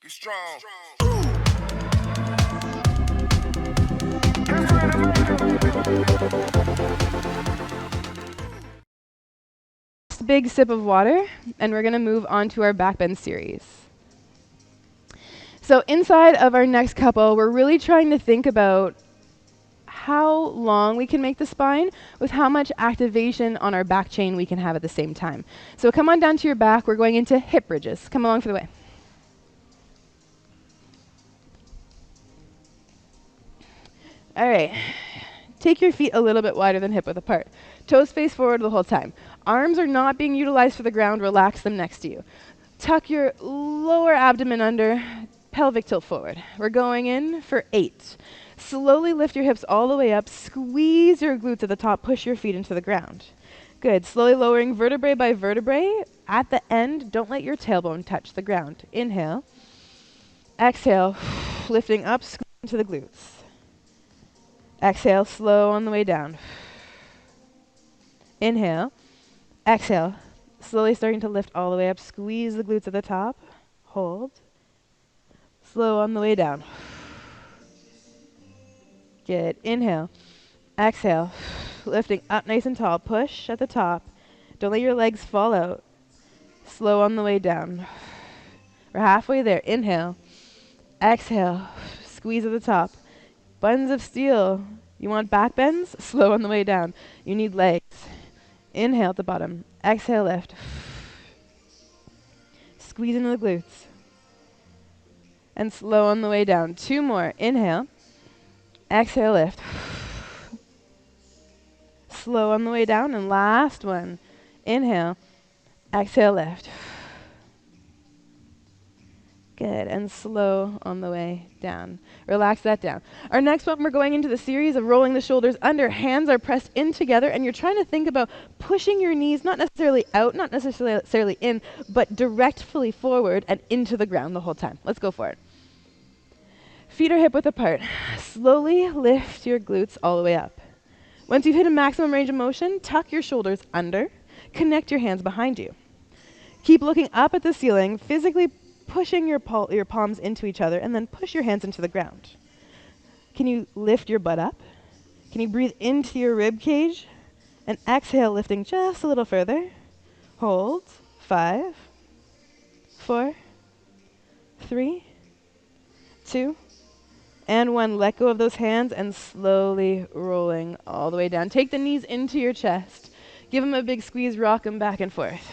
Be strong. Big sip of water, and we're going to move on to our backbend series. So inside of our next couple, we're really trying to think about how long we can make the spine with how much activation on our back chain we can have at the same time. So come on down to your back. We're going into hip bridges. Come along for the way. All right. Take your feet a little bit wider than hip width apart. Toes face forward the whole time. Arms are not being utilized for the ground. Relax them next to you. Tuck your lower abdomen under, pelvic tilt forward. We're going in for 8. Slowly lift your hips all the way up. Squeeze your glutes at the top. Push your feet into the ground. Good. Slowly lowering vertebrae by vertebrae. At the end, don't let your tailbone touch the ground. Inhale. Exhale. Lifting up, squeeze into the glutes. Exhale, slow on the way down. Inhale. Exhale. Slowly starting to lift all the way up. Squeeze the glutes at the top. Hold. Slow on the way down. Good. Inhale. Exhale. Lifting up nice and tall. Push at the top. Don't let your legs fall out. Slow on the way down. We're halfway there. Inhale. Exhale. Squeeze at the top. Buns of steel. You want back bends? Slow on the way down. You need legs. Inhale at the bottom. Exhale, lift. Squeeze into the glutes. And slow on the way down. 2 more. Inhale. Exhale, lift. Slow on the way down. And last one. Inhale. Exhale, lift. Good. And slow on the way down. Relax that down. Our next one, we're going into the series of rolling the shoulders under. Hands are pressed in together, and you're trying to think about pushing your knees, not necessarily out, not necessarily in, but directly forward and into the ground the whole time. Let's go for it. Feet are hip width apart. Slowly lift your glutes all the way up. Once you've hit a maximum range of motion, tuck your shoulders under. Connect your hands behind you. Keep looking up at the ceiling, physically pushing your palms into each other, and then push your hands into the ground. Can you lift your butt up? Can you breathe into your rib cage? And exhale, lifting just a little further. Hold. 5, 4, 3, 2, and 1. Let go of those hands and slowly rolling all the way down. Take the knees into your chest. Give them a big squeeze, rock them back and forth.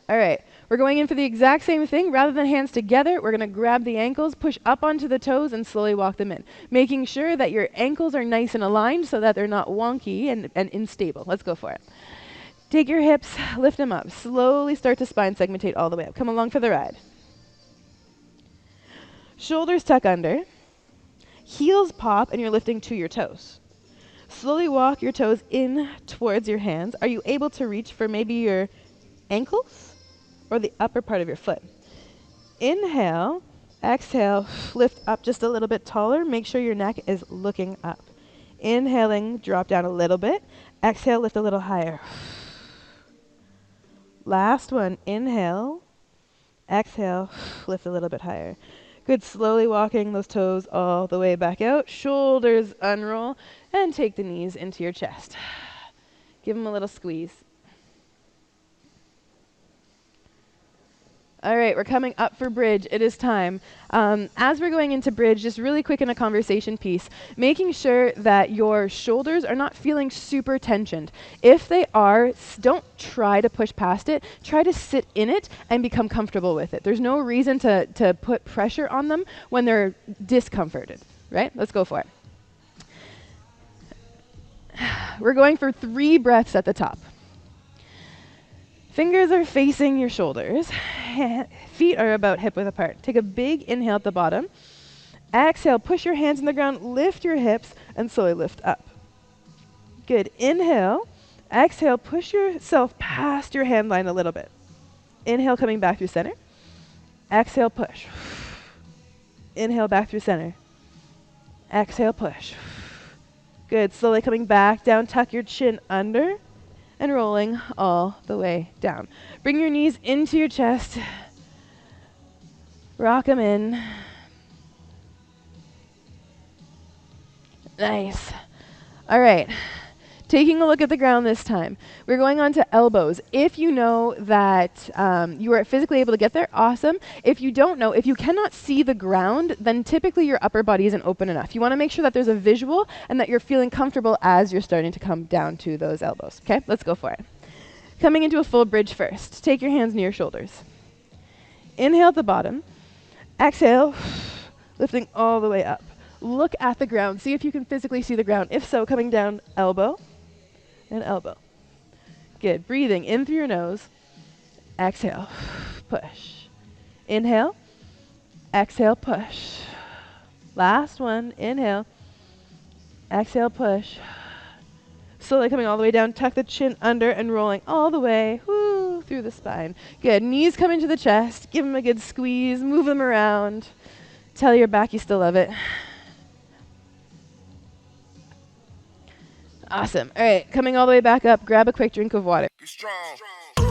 All right, we're going in for the exact same thing. Rather than hands together, we're going to grab the ankles, push up onto the toes, and slowly walk them in, making sure that your ankles are nice and aligned so that they're not wonky and unstable. Let's go for it. Take your hips, lift them up. Slowly start to spine segmentate all the way up. Come along for the ride. Shoulders tuck under. Heels pop, and you're lifting to your toes. Slowly walk your toes in towards your hands. Are you able to reach for maybe your ankles or the upper part of your foot? Inhale, exhale, lift up just a little bit taller. Make sure your neck is looking up. Inhaling, drop down a little bit. Exhale, lift a little higher. Last one. Inhale, exhale, lift a little bit higher. Good. Slowly walking those toes all the way back out. Shoulders unroll and take the knees into your chest. Give them a little squeeze. All right, we're coming up for bridge. It is time. As we're going into bridge, just really quick in a conversation piece, making sure that your shoulders are not feeling super tensioned. If they are, don't try to push past it. Try to sit in it and become comfortable with it. There's no reason to put pressure on them when they're discomforted, right? Let's go for it. We're going for 3 breaths at the top. Fingers are facing your shoulders. Feet are about hip width apart. Take a big inhale at the bottom. Exhale, push your hands in the ground, lift your hips, and slowly lift up. Good. Inhale. Exhale, push yourself past your hand line a little bit. Inhale, coming back through center. Exhale, push. Inhale, back through center. Exhale, push. Good. Slowly coming back down. Tuck your chin under. and rolling all the way down. Bring your knees into your chest. Rock them in. Nice. All right. Taking a look at the ground this time. We're going on to elbows. If you know that you are physically able to get there, awesome. If you don't know, if you cannot see the ground, then typically your upper body isn't open enough. You want to make sure that there's a visual and that you're feeling comfortable as you're starting to come down to those elbows. Okay, let's go for it. Coming into a full bridge first. Take your hands near your shoulders. Inhale at the bottom. Exhale, lifting all the way up. Look at the ground. See if you can physically see the ground. If so, coming down elbow and elbow. Good. Breathing in through your nose. Exhale. Push. Inhale. Exhale. Push. Last one. Inhale. Exhale. Push. Slowly coming all the way down. Tuck the chin under and rolling all the way through the spine. Good. Knees come into the chest. Give them a good squeeze. Move them around. Tell your back you still love it. Awesome. All right, coming all the way back up, grab a quick drink of water. Be strong.